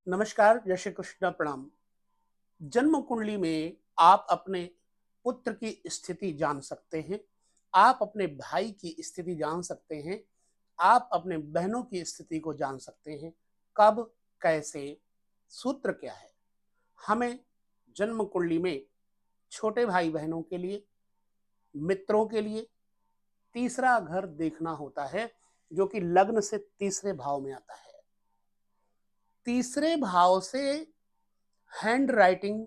नमस्कार, जय श्री कृष्ण, प्रणाम। जन्म कुंडली में आप अपने पुत्र की स्थिति जान सकते हैं, आप अपने भाई की स्थिति जान सकते हैं, आप अपने बहनों की स्थिति को जान सकते हैं। कब, कैसे, सूत्र क्या है? हमें जन्म कुंडली में छोटे भाई बहनों के लिए, मित्रों के लिए तीसरा घर देखना होता है, जो कि लग्न से तीसरे भाव में आता है। तीसरे भाव से हैंड राइटिंग,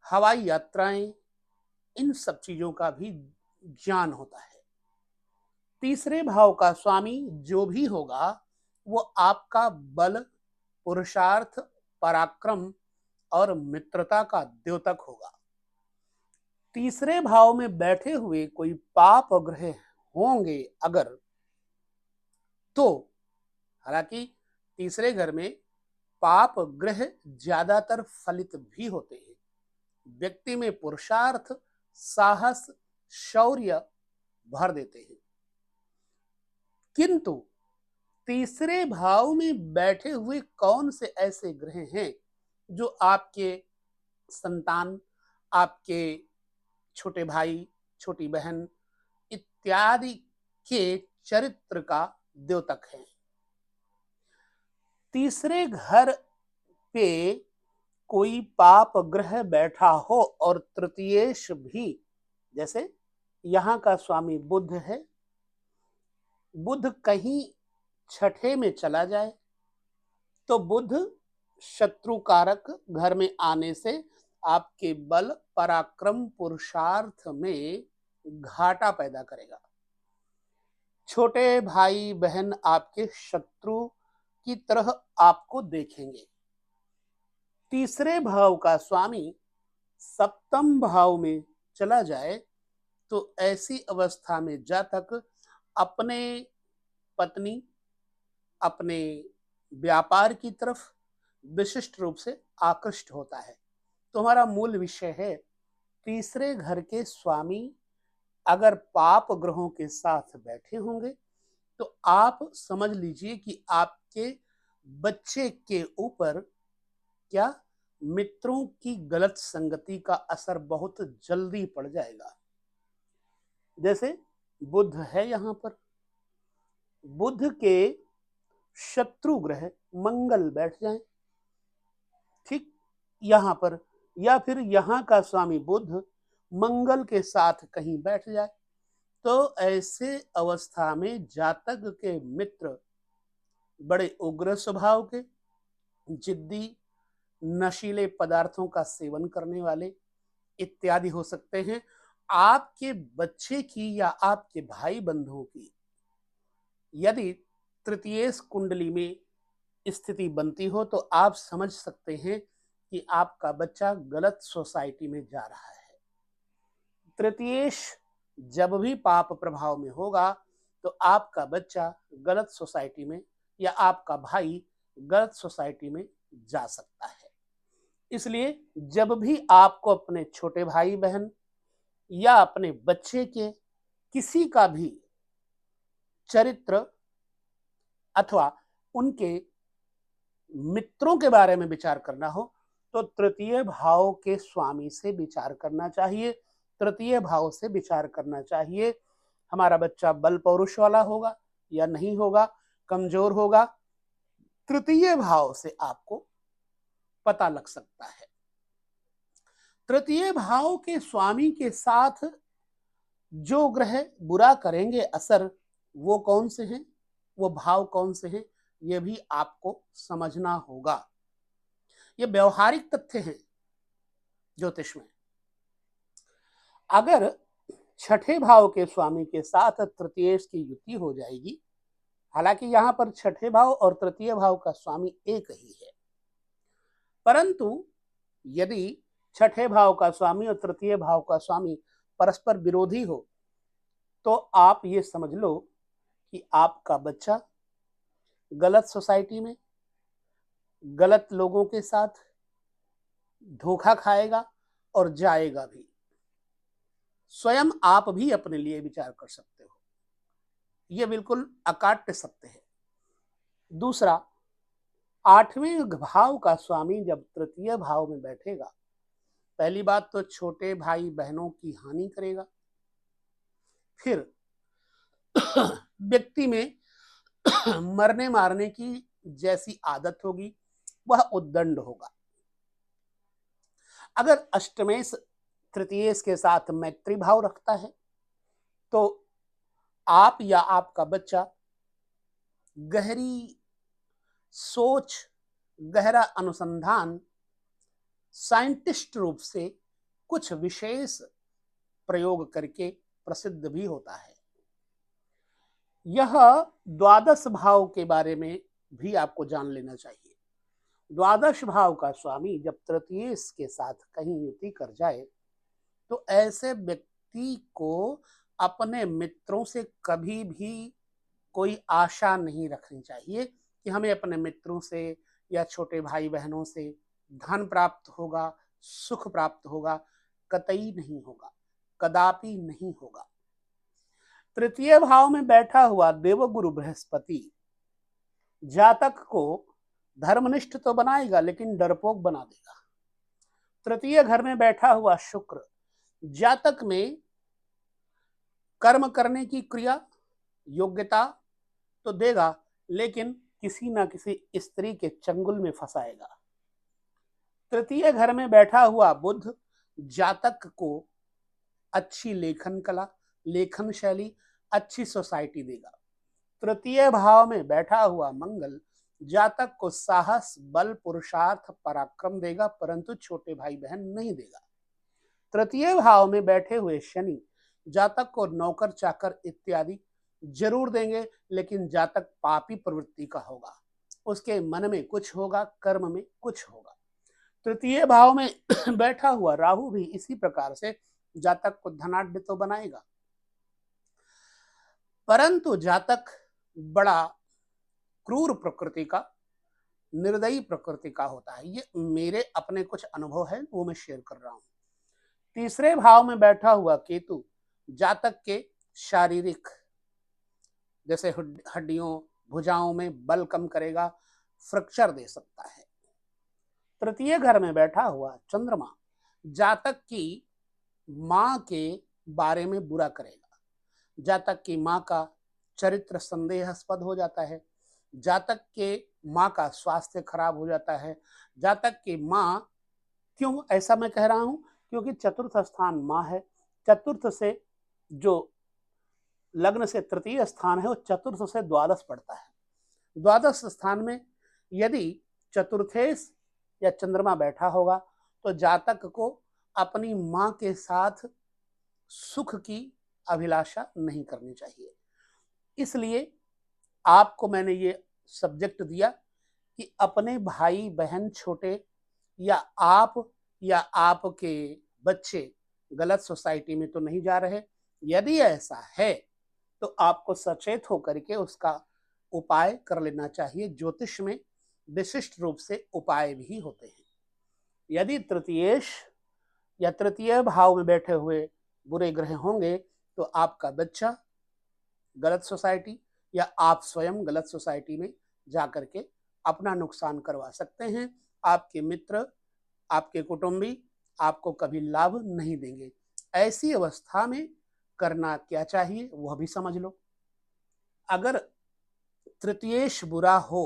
हवाई यात्राएं, इन सब चीजों का भी ज्ञान होता है। तीसरे भाव का स्वामी जो भी होगा वो आपका बल, पुरुषार्थ, पराक्रम और मित्रता का द्योतक होगा। तीसरे भाव में बैठे हुए कोई पाप ग्रह होंगे अगर, तो हालांकि तीसरे घर में पाप ग्रह ज्यादातर फलित भी होते हैं, व्यक्ति में पुरुषार्थ, साहस, शौर्य भर देते हैं। किंतु तीसरे भाव में बैठे हुए कौन से ऐसे ग्रह हैं जो आपके संतान, आपके छोटे भाई, छोटी बहन इत्यादि के चरित्र का द्योतक है? तीसरे घर पे कोई पाप ग्रह बैठा हो और तृतीयेश भी, जैसे यहाँ का स्वामी बुध है, बुध कहीं छठे में चला जाए तो बुध शत्रु कारक घर में आने से आपके बल, पराक्रम, पुरुषार्थ में घाटा पैदा करेगा। छोटे भाई बहन आपके शत्रु की तरह आपको देखेंगे। तीसरे भाव का स्वामी सप्तम भाव में चला जाए तो ऐसी अवस्था में जातक अपने पत्नी, अपने व्यापार की तरफ विशिष्ट रूप से आकृष्ट होता है। तो हमारा मूल विषय है, तीसरे घर के स्वामी अगर पाप ग्रहों के साथ बैठे होंगे तो आप समझ लीजिए कि आपके बच्चे के ऊपर क्या मित्रों की गलत संगति का असर बहुत जल्दी पड़ जाएगा। जैसे बुध है, यहां पर बुध के शत्रु ग्रह मंगल बैठ जाए, ठीक यहां पर, या फिर यहां का स्वामी बुध मंगल के साथ कहीं बैठ जाए, तो ऐसे अवस्था में जातक के मित्र बड़े उग्र स्वभाव के, जिद्दी, नशीले पदार्थों का सेवन करने वाले इत्यादि हो सकते हैं। आपके बच्चे की या आपके भाई बंधुओं की यदि तृतीय कुंडली में स्थिति बनती हो तो आप समझ सकते हैं कि आपका बच्चा गलत सोसाइटी में जा रहा है। तृतीयेश जब भी पाप प्रभाव में होगा तो आपका बच्चा गलत सोसाइटी में या आपका भाई गलत सोसाइटी में जा सकता है। इसलिए जब भी आपको अपने छोटे भाई बहन या अपने बच्चे के किसी का भी चरित्र अथवा उनके मित्रों के बारे में विचार करना हो तो तृतीय भाव के स्वामी से विचार करना चाहिए, तृतीय भाव से विचार करना चाहिए। हमारा बच्चा बल पौरुष वाला होगा या नहीं होगा, कमजोर होगा, तृतीय भाव से आपको पता लग सकता है। तृतीय भाव के स्वामी के साथ जो ग्रह बुरा करेंगे असर, वो कौन से हैं, वो भाव कौन से हैं, ये भी आपको समझना होगा। ये व्यवहारिक तथ्य हैं ज्योतिष में। अगर छठे भाव के स्वामी के साथ तृतीय की युति हो जाएगी, हालांकि यहां पर छठे भाव और तृतीय भाव का स्वामी एक ही है, परंतु यदि छठे भाव का स्वामी और तृतीय भाव का स्वामी परस्पर विरोधी हो तो आप ये समझ लो कि आपका बच्चा गलत सोसाइटी में, गलत लोगों के साथ धोखा खाएगा और जाएगा भी। स्वयं आप भी अपने लिए विचार कर सकते हो, यह बिल्कुल अकाट्य सत्य है। दूसरा, 8वें भाव का स्वामी जब तृतीय भाव में बैठेगा, पहली बात तो छोटे भाई बहनों की हानि करेगा, फिर व्यक्ति में मरने मारने की जैसी आदत होगी वह उद्दंड होगा। अगर अष्टमेश तृतीयेश के साथ मैत्री भाव रखता है तो आप या आपका बच्चा गहरी सोच, गहरा अनुसंधान, साइंटिस्ट रूप से कुछ विशेष प्रयोग करके प्रसिद्ध भी होता है। यह द्वादश भाव के बारे में भी आपको जान लेना चाहिए। द्वादश भाव का स्वामी जब तृतीयेश के साथ कहीं युति कर जाए तो ऐसे व्यक्ति को अपने मित्रों से कभी भी कोई आशा नहीं रखनी चाहिए कि हमें अपने मित्रों से या छोटे भाई बहनों से धन प्राप्त होगा, सुख प्राप्त होगा। कतई नहीं होगा, कदापि नहीं होगा। तृतीय भाव में बैठा हुआ देवगुरु बृहस्पति जातक को धर्मनिष्ठ तो बनाएगा लेकिन डरपोक बना देगा। तृतीय घर में बैठा हुआ शुक्र जातक में कर्म करने की क्रिया, योग्यता तो देगा लेकिन किसी ना किसी स्त्री के चंगुल में फंसाएगा। तृतीय घर में बैठा हुआ बुध जातक को अच्छी लेखन कला, लेखन शैली, अच्छी सोसाइटी देगा। तृतीय भाव में बैठा हुआ मंगल जातक को साहस, बल, पुरुषार्थ, पराक्रम देगा परंतु छोटे भाई बहन नहीं देगा। तृतीय भाव में बैठे हुए शनि जातक को नौकर चाकर इत्यादि जरूर देंगे लेकिन जातक पापी प्रवृत्ति का होगा, उसके मन में कुछ होगा, कर्म में कुछ होगा। तृतीय भाव में बैठा हुआ राहु भी इसी प्रकार से जातक को धनाढ्य तो बनाएगा परंतु जातक बड़ा क्रूर प्रकृति का, निर्दयी प्रकृति का होता है। ये मेरे अपने कुछ अनुभव है वो मैं शेयर कर रहा हूं। तीसरे भाव में बैठा हुआ केतु जातक के शारीरिक जैसे हड्डियों, भुजाओं में बल कम करेगा, फ्रैक्चर दे सकता है। तृतीय घर में बैठा हुआ चंद्रमा जातक की मां के बारे में बुरा करेगा। जातक की मां का चरित्र संदेहास्पद हो जाता है, जातक के मां का स्वास्थ्य खराब हो जाता है। जातक की मां, क्यों ऐसा मैं कह रहा हूं, क्योंकि चतुर्थ स्थान मां है। चतुर्थ से जो लग्न से तृतीय स्थान है वो चतुर्थ से द्वादश पड़ता है। द्वादश स्थान में यदि चतुर्थेश या चंद्रमा बैठा होगा तो जातक को अपनी मां के साथ सुख की अभिलाषा नहीं करनी चाहिए। इसलिए आपको मैंने ये सब्जेक्ट दिया कि अपने भाई बहन छोटे या आपके बच्चे गलत सोसाइटी में तो नहीं जा रहे। यदि ऐसा है तो आपको सचेत होकर के उसका उपाय कर लेना चाहिए। ज्योतिष में विशिष्ट रूप से उपाय भी होते हैं। यदि तृतीयेश या तृतीय भाव में बैठे हुए बुरे ग्रह होंगे तो आपका बच्चा गलत सोसाइटी या आप स्वयं गलत सोसाइटी में जाकर के अपना नुकसान करवा सकते हैं। आपके मित्र, आपके कुटुंबी आपको कभी लाभ नहीं देंगे। ऐसी अवस्था में करना क्या चाहिए वह भी समझ लो। अगर तृतीयेश बुरा हो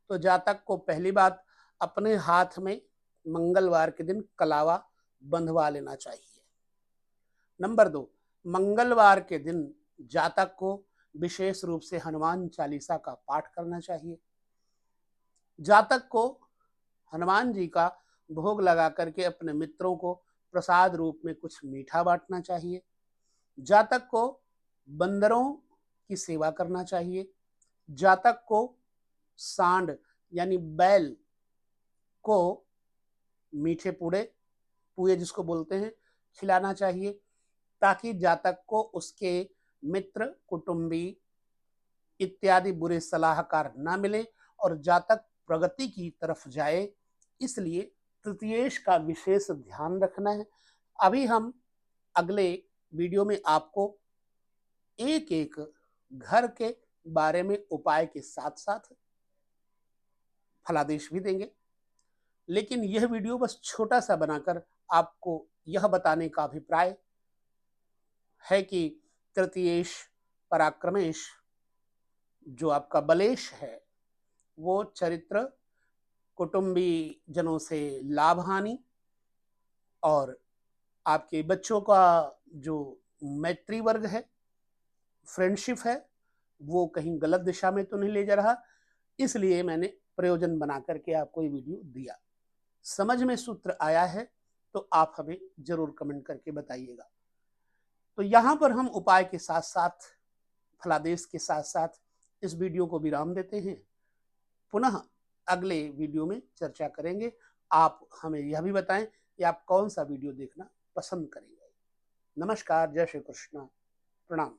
तो जातक को पहली बात अपने हाथ में मंगलवार के दिन कलावा बंधवा लेना चाहिए। नंबर 2, मंगलवार के दिन जातक को विशेष रूप से हनुमान चालीसा का पाठ करना चाहिए। जातक को हनुमान जी का भोग लगा करके अपने मित्रों को प्रसाद रूप में कुछ मीठा बांटना चाहिए। जातक को बंदरों की सेवा करना चाहिए। जातक को सांड यानी बैल को मीठे पुए जिसको बोलते हैं खिलाना चाहिए ताकि जातक को उसके मित्र, कुटुंबी इत्यादि बुरे सलाहकार ना मिले और जातक प्रगति की तरफ जाए। इसलिए तृतीयेश का विशेष ध्यान रखना है। अभी हम अगले वीडियो में आपको एक एक घर के बारे में उपाय के साथ साथ फलादेश भी देंगे। लेकिन यह वीडियो बस छोटा सा बनाकर आपको यह बताने का अभिप्राय है कि तृतीयेश पराक्रमेश जो आपका बलेश है वो चरित्र, कुटुंबी जनों से लाभ हानि और आपके बच्चों का जो मैत्री वर्ग है, फ्रेंडशिप है, वो कहीं गलत दिशा में तो नहीं ले जा रहा। इसलिए मैंने प्रयोजन बना करके आपको ये वीडियो दिया। समझ में सूत्र आया है तो आप हमें जरूर कमेंट करके बताइएगा। तो यहाँ पर हम उपाय के साथ साथ, फलादेश के साथ साथ इस वीडियो को विराम देते हैं। पुनः अगले वीडियो में चर्चा करेंगे। आप हमें यह भी बताएं कि आप कौन सा वीडियो देखना पसंद करेंगे। नमस्कार, जय श्री कृष्ण, प्रणाम।